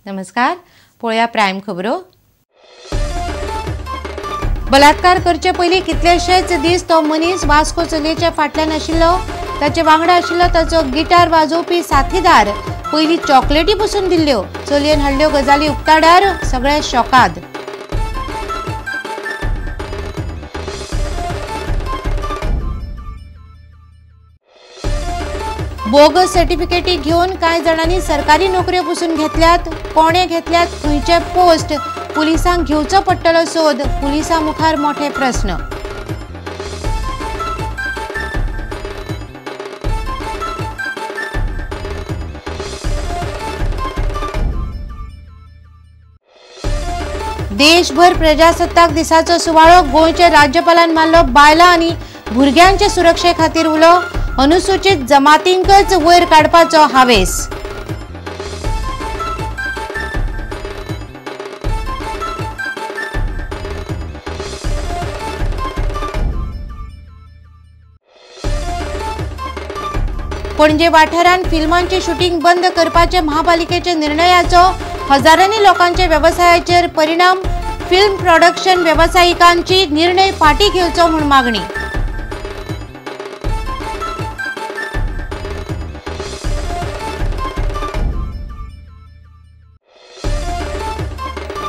नमस्कार, पळया प्राइम खबरो। बलात्कार करचे पयलीं कितलेशेच दीस तो मनीस वास्को चलयेच्या फाटल्यान आशिल्लो। ताचे वांगडा आशिल्लो ताचो गिटार वाजोवपी साथीदार पयलीं चॉकलेटी पसून दिल्ल्यो। चलयेन हाडल्यो गजाली उक्ताडार, सगळे शॉकाद। बोगस सर्टिफिकेटी घेऊन कांय जणांनी सरकारी नोकऱ्यो पसून घेतल्यात। कोणे घेतल्यात, खंयचे पोस्ट, पुलिसांक घेवचो पडटलो सोद। पुलिसां मुखार मोठे प्रस्न। देशभर प्रजासत्ताक दिसाचो सुवाळो। गोंयच्या राज्यपालान मारलो बायलां आनी भुरग्यांचे सुरक्षे खातीर उलो। अनुसूचित जमातींकच वयर काडपाचो हावेस। पणजे वाठारांत फिल्मांचे शूटिंग बंद करपाचे महापालिकेचे निर्णयाचो हजारांनी लोकांचे व्यवसायाचेर परिणाम। फिल्म प्रोडक्शन व्यावसायिकांची निर्णय फाटी घेवचो म्हूण मागणी।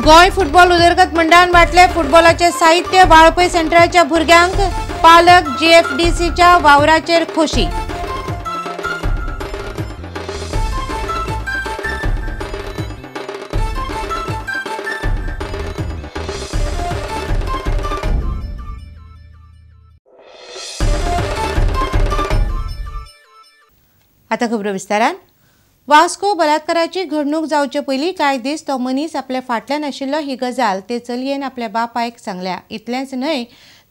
गोंय फुटबॉल उदरगत मंडळान वाटले फुटबॉलाचे साहित्य। वाळपय सेंटराच्या भुरग्यांक पालक जीएफडीसीच्या वावराचेर खोशी। आता खबरो विस्तारान। वास्को बलात्काराची घडणूक जावचे पयलीं कांय दीस तो मनीस आपल्या फाटल्यान आशिल्लो ही गजाल ते चलयेन आपल्या बापायक सांगल्या। इतलेंच न्हय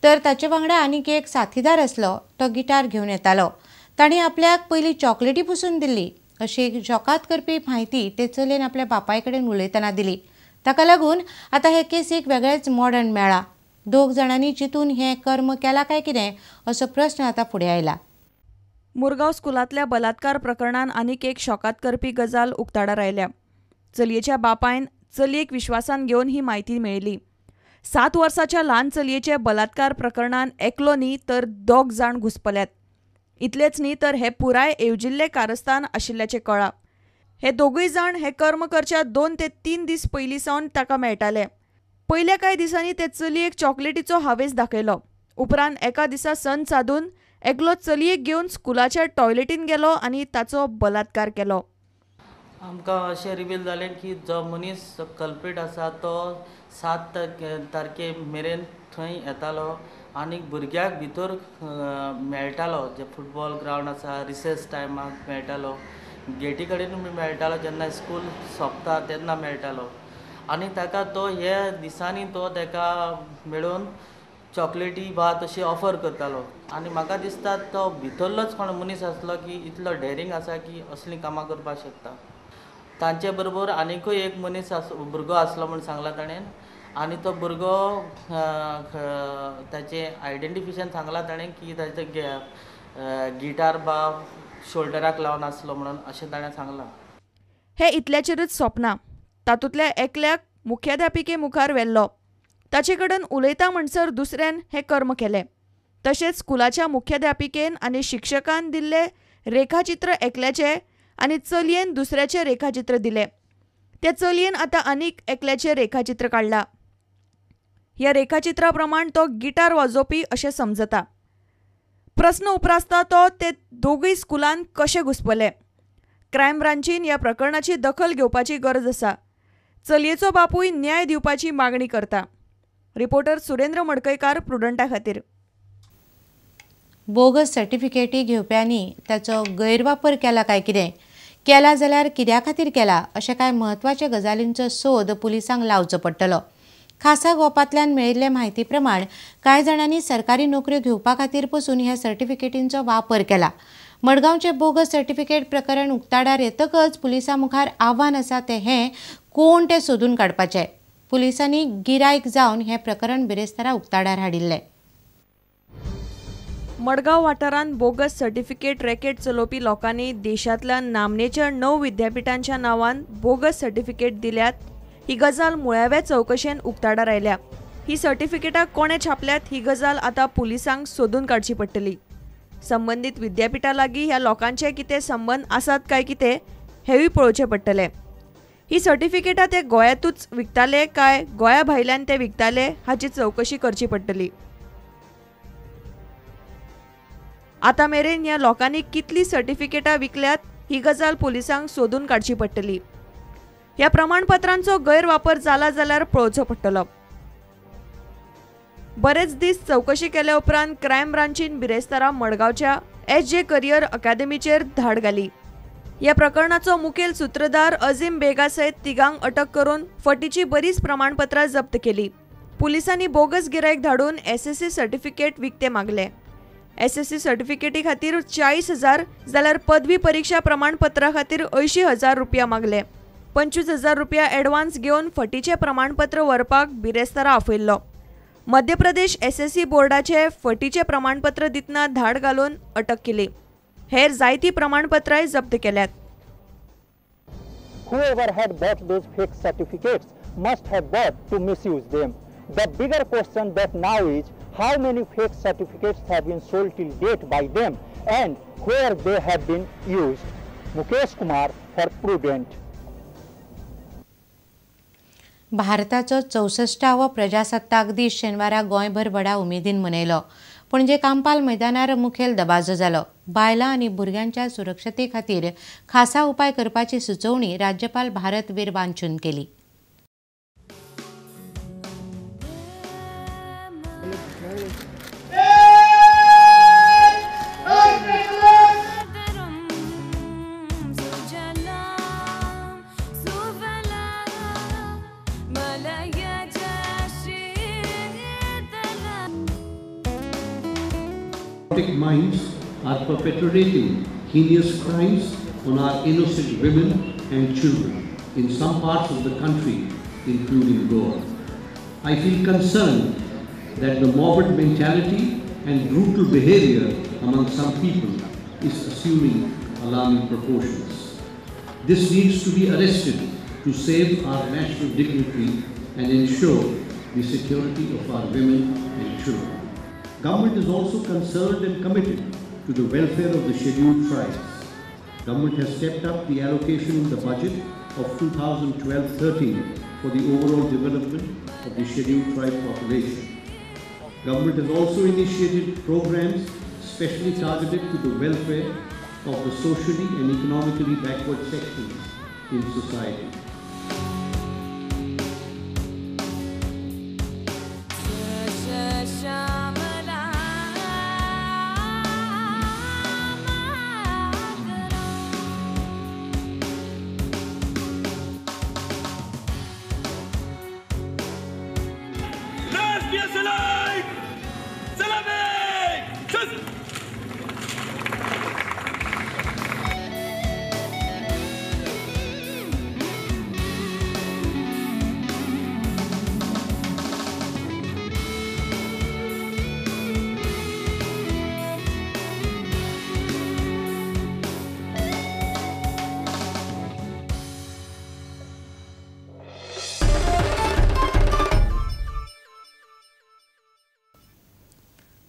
तर ताचे वांगडा आनीक एक साथीदार आसलो, तो गिटार घेवन येतालो। ताणें आपल्याक पयलीं चॉकलेटी पसून दिल्ली अशी एक शॉकाद करपी म्हायती ते चलयेन आपल्या बापाय कडेन उलयतना दिली। ताका लागून आतां हे केसीक वेगळेच मोडण मेळ्ळा। दोग जाणांनी चिंतून हें कर्म केलां काय कितें असो प्रस्न आतां फुडें आयला। मुरगांव स्कुलांतल्या बलात्कार प्रकरणान आनीक एक शॉकाद करपी गजाल उक्ताडार आयल्या। चलयेच्या बापायन चलयेक विश्वासान घेवन ही म्हायती मेळयली। 7 वर्साच्या ल्हान चलयेचे बलात्कार प्रकरणान एकलो न्ही तर दोग जाण घुस्पल्यात। इतलेच न्ही तर हे पुराय येवजिल्ले कारस्थान आशिल्ल्याचें कळ्ळां। हे दोगूय जाण हे कर्म करच्या 2 ते 3 दीस पयलीं सावन ताका मेळटाले। पयल्या कांय दिसांनी ते चलयेक चॉकलेटीचो हावेस दाखयलो। उपरांत एका दिसा संद सादून एकलो चलयेक घेवन स्कुलाच्या टॉयलेटीन गेलो आनी ताचो बलात्कार केलो। आमकां अशें रिवील जालें की जो मनीस कल्प्रीट आसा तो 7 तारखे मेरेन थंय येतालो आनी भुरग्याक भितर मेळटालो। जे फुटबॉल ग्रावंड आसा रिसेस टायमाक मेळटालो, गेटी कडेन मेळटालो, जेन्ना स्कूल सोंपता तेन्ना मेळटालो। आनी ताका तो हे दिसांनी तो ताका मेळून चॉकलेटी वा तशी ऑफर करतालो। आनी म्हाका दिसता तो भितरलोच कोण मनीस आसलो की इतलो डेरिंग आसा की असलीं कामां करपाक शकता। तांचे बरोबर आनिकूय एक मनीस भुरगो आसलो म्हूण सांगला ताणें। आनी तो भुरगो ताचें आयडेंटिफिकेशन सांगलां ताणें की ताचो गिटार बा शोल्डराक लावन आसलो म्हणून अशें ताणें सांगलां। हे इतल्याचेरच सोंपना। तातूंतल्या एकल्याक मुख्याध्यापिके मुखार व्हेल्लो। ताचे कडेन उलयता म्हणसर दुसऱ्यान हे कर्म केले। तशेंच स्कुलाच्या मुख्याध्यापिकेन आनी शिक्षकान दिल्ले रेखाचित्र एकल्याचे आनी चलयेन दुसऱ्याचे रेखाचित्र दिले। त्या चलयेन आतां आनीक एकल्याचे रेखाचित्र काडला। ह्या रेखाचित्रा प्रमाण तो गिटार वाजोवपी अशें समजता। प्रस्न उप्रासता तो ते दोगूय स्कुलान कशे घुस्पले। क्रायम ब्रांचीन ह्या प्रकरणाची दखल घेवपाची गरज आसा। चलयेचो बापूय न्याय दिवपाची मागणी करता। रिपोर्टर सुरेंद्र मडकयकार, प्रुडंटा खातीर। बोगस सर्टिफिकेटी घेवप्यांनी ताचो गैरवापर केला काय कितें, केला जाल्यार कित्या खातीर केला अशें कांय म्हत्वाच्या गजालींचो सोद पुलिसांक लावचो पडटलो। खासा गोपांतल्यान मेळिल्ले म्हायती प्रमाण कांय जाणांनी सरकारी नोकऱ्यो घेवपा खातीर पसून ह्या सर्टिफिकेटींचो वापर केला। मडगांवचे बोगस सर्टिफिकेट प्रकरण उक्ताडार येतकच पुलिसां मुखार आव्हान आसा ते हें कोण तें सोदून काडपाचें। पुलिसांनी गिरायक जावन हें प्रकरण बिरेस्तारा उक्ताडार हाडिल्लें। मडगांव वाठारांत बोगस सर्टिफिकेट रॅकेट चलोवपी लोकांनी देशांतल्या नामनेच्या 9 विद्यापीठांच्या नांवान बोगस सर्टिफिकेट दिल्यात। ही गजाल मुळाव्या चौकशेन उक्ताडार आयल्या। ही सर्टिफिकेटां कोणे छापल्यात ही गजाल आतां पुलिसांक सोदून काडची पडटली। संबंधित विद्यापीठा लागीं ह्या लोकांचे कितें संबंध आसात काय कितें हेवूय पळोवचें पडटलें। ही सर्टिफिकेटां ते गोंयांतूच विकताले काय गोंया भायल्यान ते विकताले हाची चौकशी करची पडटली। आतां मेरेन ह्या लोकांनी कितली सर्टिफिकेटां विकल्यात ही गजाल पुलिसांक सोदून काडची पडटली। ह्या प्रमाणपत्रांचो गैरवापर जाला जाल्यार पळोवचो पडटलो। बरेच दीस चौकशी केल्या उपरांत क्रायम ब्रांचीन बिरेस्तारा मडगांवच्या SJ करियर अकादेमीचेर धाड घाली। ह्या प्रकरणाचो मुखेल सूत्रधार अजीम बेगा सयत तिगांक अटक करून फटीची बरीच प्रमाणपत्रां जप्त केली। पुलिसांनी बोगस गिरायक धाडून SSC सर्टिफिकेट विकते मागले। SSC सर्टिफिकेटी खातीर 40,000 जाल्यार पदवी परीक्षा प्रमाणपत्रा खातीर 80,000 रुपया मागले। 25,000 रुपया एडवान्स घेवन फटीचे प्रमाणपत्र व्हरपाक बिरेस्तारा आपयल्लो। मध्य प्रदेश SSC बोर्डाचे फटीचे प्रमाणपत्र दितना धाड घालून अटक केली। हेर जायती प्रमाणपत्रांय जप्त केल्यात। Whoever had bought those fake certificates must have bought to misuse them. The bigger question that now is how many fake certificates have been sold till date by them and where they have been used. Mukesh Kumar for Prudent. भारताचो 64वा प्रजासत्ताक दीस शेनवारा गोंयभर व्हडा उमेदीन मनयलो। पणजे कांपाल मैदानार मुखेल दबाजो जालो। बायलां आनी भुरग्यांच्या सुरक्षते खातीर खासा उपाय करपाची सुचोवणी राज्यपाल भारत वीर वांचून केली। Minds are perpetrating heinous crimes on our innocent women and children in some parts of the country, including Goa. I feel concerned that the morbid mentality and brutal behavior among some people is assuming alarming proportions. This needs to be arrested to save our national dignity and ensure the security of our women and children. Government is also concerned and committed to the welfare of the scheduled tribes. Government has stepped up the allocation in the budget of 2012-13 for the overall development of the scheduled tribe population. Government has also initiated programs specially targeted to the welfare of the socially and economically backward sections in society.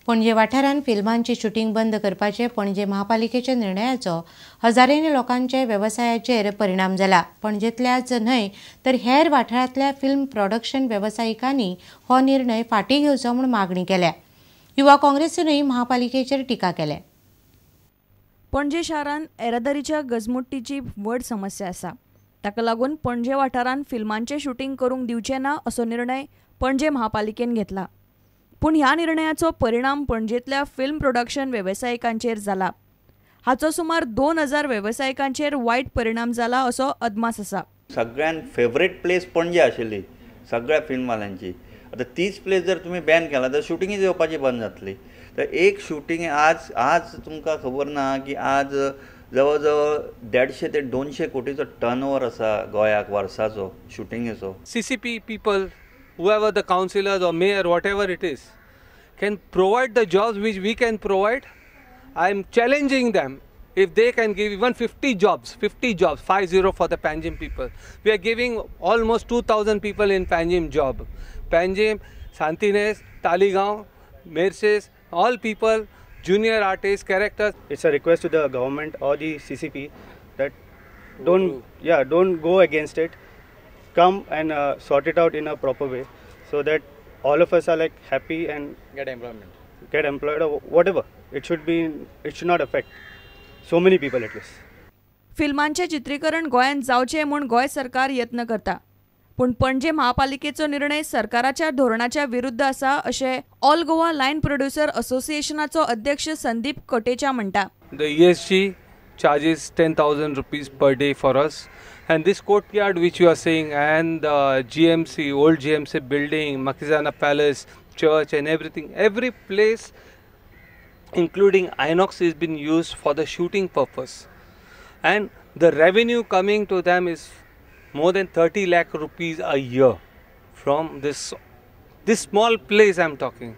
पणजे वाठारांत फिल्मांची shooting बंद करपाचे पणजे महापालिकेच्या निर्णयाचो हजारांनी लोकांच्या वेवसायाचेर परिणाम जाला। पणजेंतल्याच न्हय तर हेर वाठारांतल्या फिल्म प्रोडक्शन वेवसायिकांनी हो निर्णय फाटीं घेवचो म्हूण मागणी केल्या। युवा काँग्रेसीनूय महापालिकेचेर टिका केल्या। पणजे शारांत येरादारीच्या गजमुट्टीची व्हड समस्या आसा। ताका लागून पणजे वाठारांत फिल्मांचें शूटिंग करूंक दिवचे ना असो निर्णय पणजे महापालिकेन घेतला। पूण ह्या निर्णयाचो परिणाम पणजेंतल्या फिल्म प्रोडक्शन वेवसायिकांचेर जाला। हाचो सुमार 2000 वेवसायिकांचेर वायट परिणाम जाला असो अदमास आसा। सगळ्यान फेवरेट प्लेस पणजे आशिल्ली सगळ्या फिल्मवाल्यांची। आतां तीच प्लेस जर तुमी बॅन केला तर शूटिंगूच येवपाची बंद जातली। तर एक शूटिंग आज तुमकां खबर ना की आज जवळ जवळ 150 ते 200 कोटीचो टर्नओवर आसा गोंयाक वर्साचो शूटिंगेचो। CCP people, whoever the councillors or mayor, whatever it is, can provide the jobs which we can provide. I am challenging them. If they can give even 50 jobs, 50 for the Panjim people. We are giving almost 2,000 people in Panjim job. Panjim, Santines, Taligaon, Merces, all people, junior artists, characters. It's a request to the government or the CCP that don't go against it. Come and sort it out in a proper way so that all of us are like happy and get employed or whatever. It should not affect so many people at least. फिल्मांचे चित्रीकरण गोंयांत जावचे म्हूण गोंय सरकार यत्न करता, पूण पणजे महापालिकेचो निर्णय सरकाराच्या धोरणाच्या विरुद्ध आसा अशें ऑल गोवा लायन प्रोड्युसर असोसिएशनाचो अध्यक्ष संदीप कोटेचा म्हणटा. The ESG charges 10,000 rupees per day for us, and this courtyard which you are saying, and the GMC, old GMC building, Makizana Palace, church and everything, every place including Inox has been used for the shooting purpose, and the revenue coming to them is more than 30 lakh rupees a year from this small place I am talking.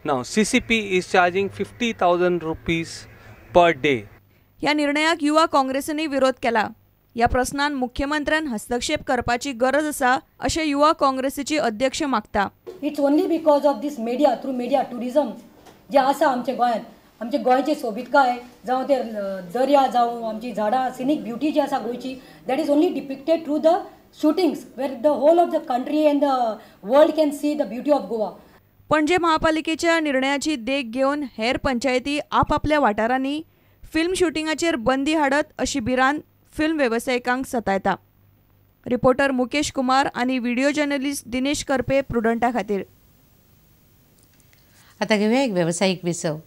Now CCP is charging 50,000 rupees per day. ह्या निर्णयाक युवा काँग्रेसीने विरोध केला. ह्या प्रश्नान मुख्यमंत्र्यान हस्तक्षेप करपाची गरज आसा अशें युवा काँग्रेसीची अध्यक्ष मागता. It's only because of this media, through media tourism जे आसा आमच्या गोंयांत, आमच्या गोंयची सोबीतकाय जावं ते दर्या जावं आमची झाडां, सिनीक ब्युटी जी आसा गोंयची, that is only depicted through the shootings where the whole of the country and the world can see the beauty of Goa. पणजे महापालिकेच्या निर्णयाची देख घेवन हेर पंचायती आपापल्या वाठारांनी फिल्म शुटिंगाचेर बंदी हाडत अशी भिरांत फिल्म वेवसायिकांक सतायता. रिपोर्टर मुकेश कुमार आनी व्हिडिओ जर्नलिस्ट दिनेश करपे प्रुडंटा खातीर. आता घेऊया एक व्यावसायिक विसव.